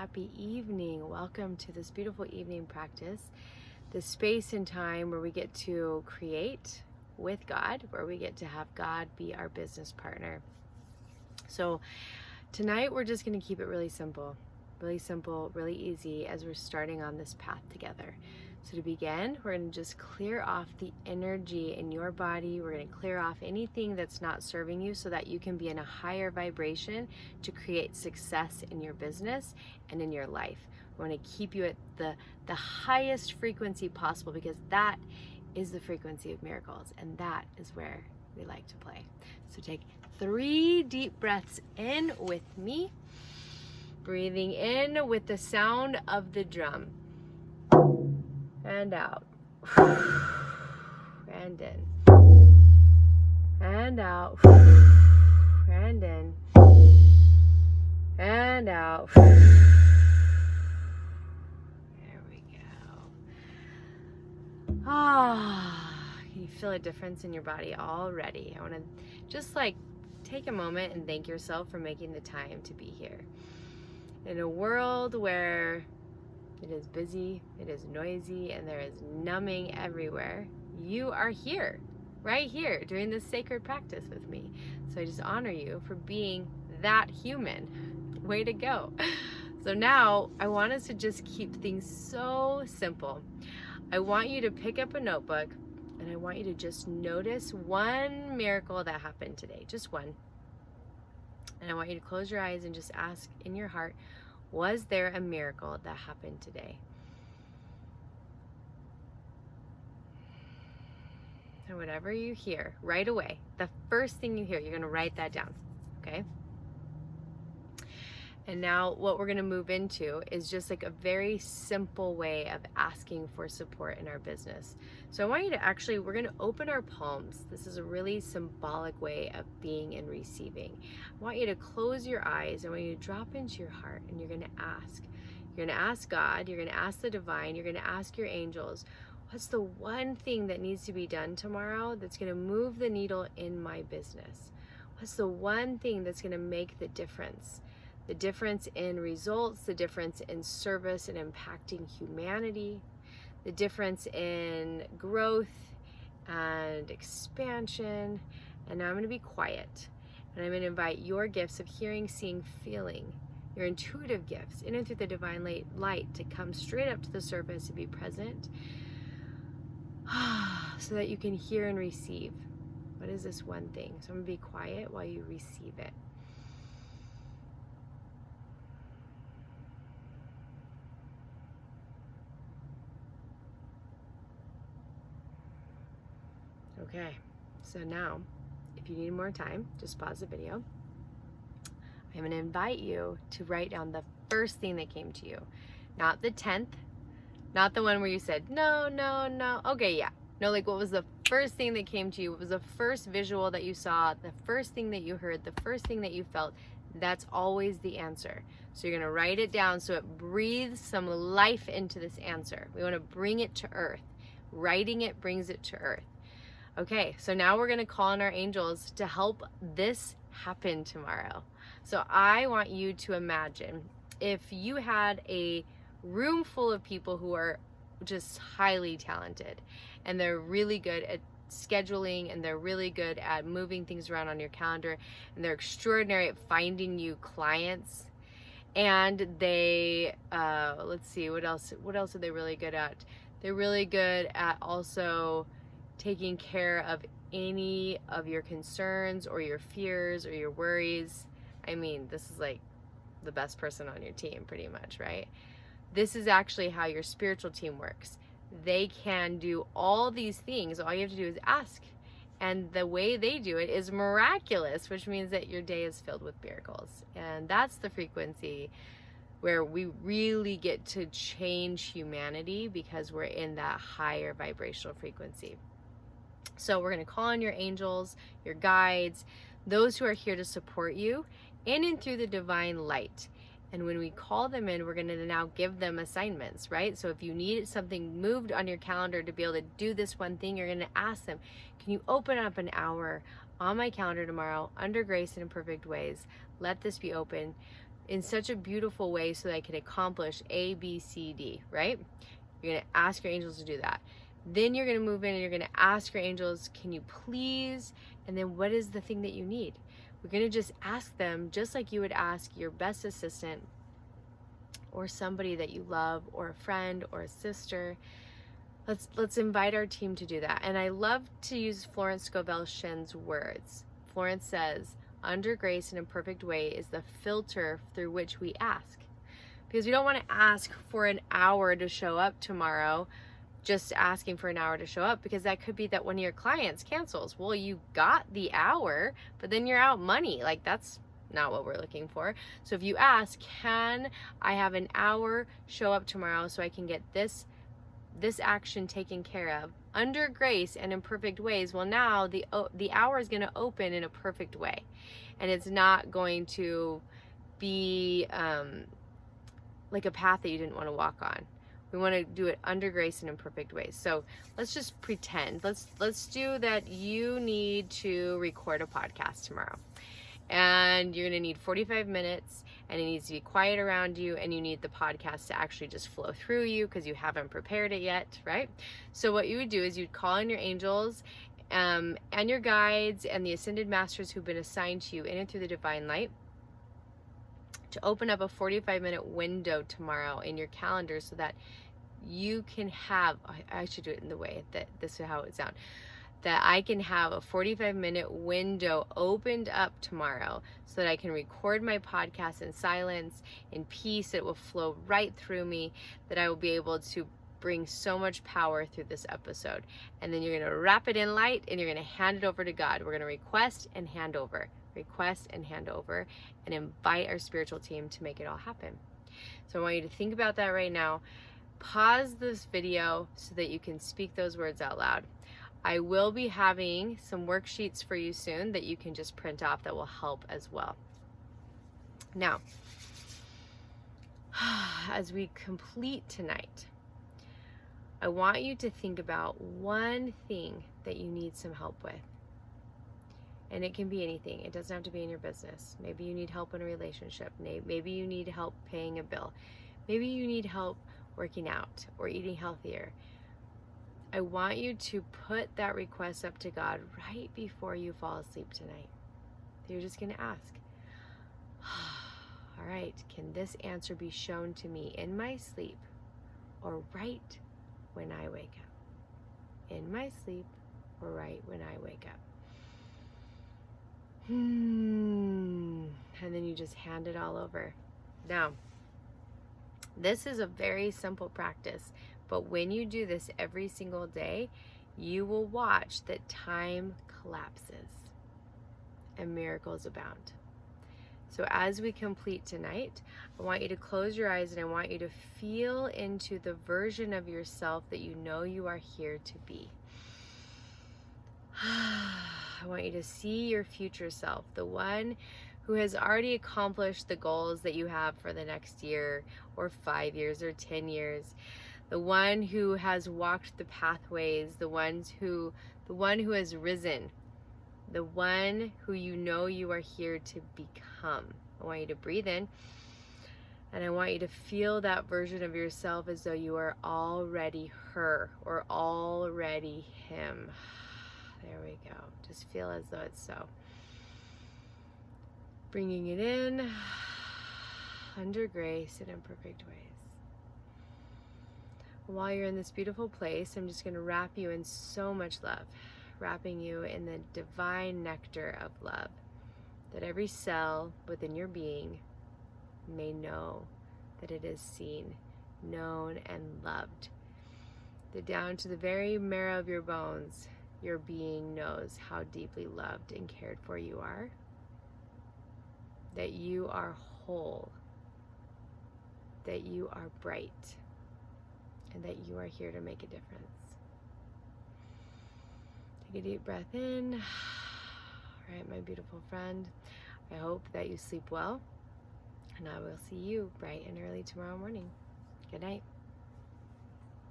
happy evening. Welcome to this beautiful evening practice, this space and time where we get to create with God, where we get to have God be our business partner. So tonight we're just going to keep it really simple, really easy as we're starting on this path together. So to begin, we're going to just clear off the energy in your body. We're going to clear off anything that's not serving you so that you can be in a higher vibration to create success in your business and in your life. We want to keep you at the highest frequency possible because that is the frequency of miracles, and that is where we like to play. So take 3 deep breaths in with me, breathing in with the sound of the drum. And out. And in. And out. And in. And out. There we go. Can you feel a difference in your body already? I want to just take a moment and thank yourself for making the time to be here. In a world where it is busy, it is noisy, and there is numbing everywhere, you are here, right here, doing this sacred practice with me. So I just honor you for being that human. Way to go. So now I want us to just keep things so simple. I want you to pick up a notebook and I want you to just notice one miracle that happened today, just one. And I want you to close your eyes and just ask in your heart, was there a miracle that happened today? And whatever you hear right away, the first thing you hear, you're going to write that down, okay? And now what we're going to move into is just a very simple way of asking for support in our business. So I want you to we're going to open our palms. This is a really symbolic way of being and receiving. I want you to close your eyes. I want you to drop into your heart and you're going to ask. You're going to ask God, you're going to ask the divine, you're going to ask your angels, what's the one thing that needs to be done tomorrow that's going to move the needle in my business? What's the one thing that's going to make the difference? The difference in results, the difference in service and impacting humanity, the difference in growth and expansion. And now I'm going to be quiet. And I'm going to invite your gifts of hearing, seeing, feeling, your intuitive gifts in and through the divine light to come straight up to the surface and be present so that you can hear and receive. What is this one thing? So I'm going to be quiet while you receive it. Okay, so now, if you need more time, just pause the video. I'm going to invite you to write down the first thing that came to you. Not the 10th, not the one where you said, no. Okay, yeah. No, what was the first thing that came to you? What was the first visual that you saw, the first thing that you heard, the first thing that you felt? That's always the answer. So you're going to write it down so it breathes some life into this answer. We want to bring it to earth. Writing it brings it to earth. Okay, so now we're going to call on our angels to help this happen tomorrow. So I want you to imagine if you had a room full of people who are just highly talented and they're really good at scheduling and they're really good at moving things around on your calendar and they're extraordinary at finding you clients, and they let's see, what else are they really good at? They're really good at also taking care of any of your concerns or your fears or your worries. I mean, this is the best person on your team pretty much, right? This is actually how your spiritual team works. They can do all these things. All you have to do is ask. And the way they do it is miraculous, which means that your day is filled with miracles. And that's the frequency where we really get to change humanity because we're in that higher vibrational frequency. So we're going to call on your angels, your guides, those who are here to support you in and through the divine light. And when we call them in, we're going to now give them assignments, right? So if you need something moved on your calendar to be able to do this one thing, you're going to ask them, can you open up an hour on my calendar tomorrow under grace and in perfect ways? Let this be open. in such a beautiful way so that I can accomplish A, B, C, D, right? You're going to ask your angels to do that. Then you're going to move in and you're going to ask your angels, can you please? And then what is the thing that you need? We're going to just ask them just like you would ask your best assistant or somebody that you love or a friend or a sister. Let's invite our team to do that. And I love to use Florence Scovel Shinn's words. Florence says, under grace and in perfect way is the filter through which we ask. Because we don't want to ask for an hour to show up tomorrow, just asking for an hour to show up, because that could be that one of your clients cancels. Well, you got the hour, but then you're out money. Like, that's not what we're looking for. So if you ask, can I have an hour show up tomorrow so I can get this action taken care of under grace and in perfect ways? Well, now the hour is going to open in a perfect way, and it's not going to be like a path that you didn't want to walk on. We want to do it under grace and in perfect ways. So let's just pretend. Let's do that. You need to record a podcast tomorrow, and you're going to need 45 minutes, and it needs to be quiet around you, and you need the podcast to actually just flow through you because you haven't prepared it yet, right? So what you would do is you'd call in your angels and your guides and the ascended masters who've been assigned to you in and through the divine light to open up a 45-minute window tomorrow in your calendar so that you can have, I should do it in the way that this is how it would sound, that I can have a 45-minute window opened up tomorrow so that I can record my podcast in silence, in peace. It will flow right through me, that I will be able to bring so much power through this episode. And then you're going to wrap it in light and you're going to hand it over to God. We're going to request and hand over, and invite our spiritual team to make it all happen. So I want you to think about that right now. Pause this video so that you can speak those words out loud. I will be having some worksheets for you soon that you can just print off that will help as well. Now, as we complete tonight, I want you to think about one thing that you need some help with. And it can be anything. It doesn't have to be in your business. Maybe you need help in a relationship. Maybe you need help paying a bill. Maybe you need help working out or eating healthier. I want you to put that request up to God right before you fall asleep tonight. You're just going to ask, all right, can this answer be shown to me in my sleep or right when I wake up? In my sleep or right when I wake up? And then you just hand it all over. Now, this is a very simple practice, but when you do this every single day, you will watch that time collapses and miracles abound. So as we complete tonight, I want you to close your eyes and I want you to feel into the version of yourself that you know you are here to be. I want you to see your future self, the one who has already accomplished the goals that you have for the next year or 5 years or 10 years, the one who has walked the pathways, the one who has risen, the one who you know you are here to become. I want you to breathe in, and I want you to feel that version of yourself as though you are already her or already him. There we go. Just feel as though it's so. Bringing it in under grace and in perfect ways. While you're in this beautiful place, I'm just going to wrap you in so much love, wrapping you in the divine nectar of love, that every cell within your being may know that it is seen, known, and loved. That down to the very marrow of your bones, your being knows how deeply loved and cared for you are. That you are whole. That you are bright. And that you are here to make a difference. Take a deep breath in. All right, my beautiful friend. I hope that you sleep well. And I will see you bright and early tomorrow morning. Good night.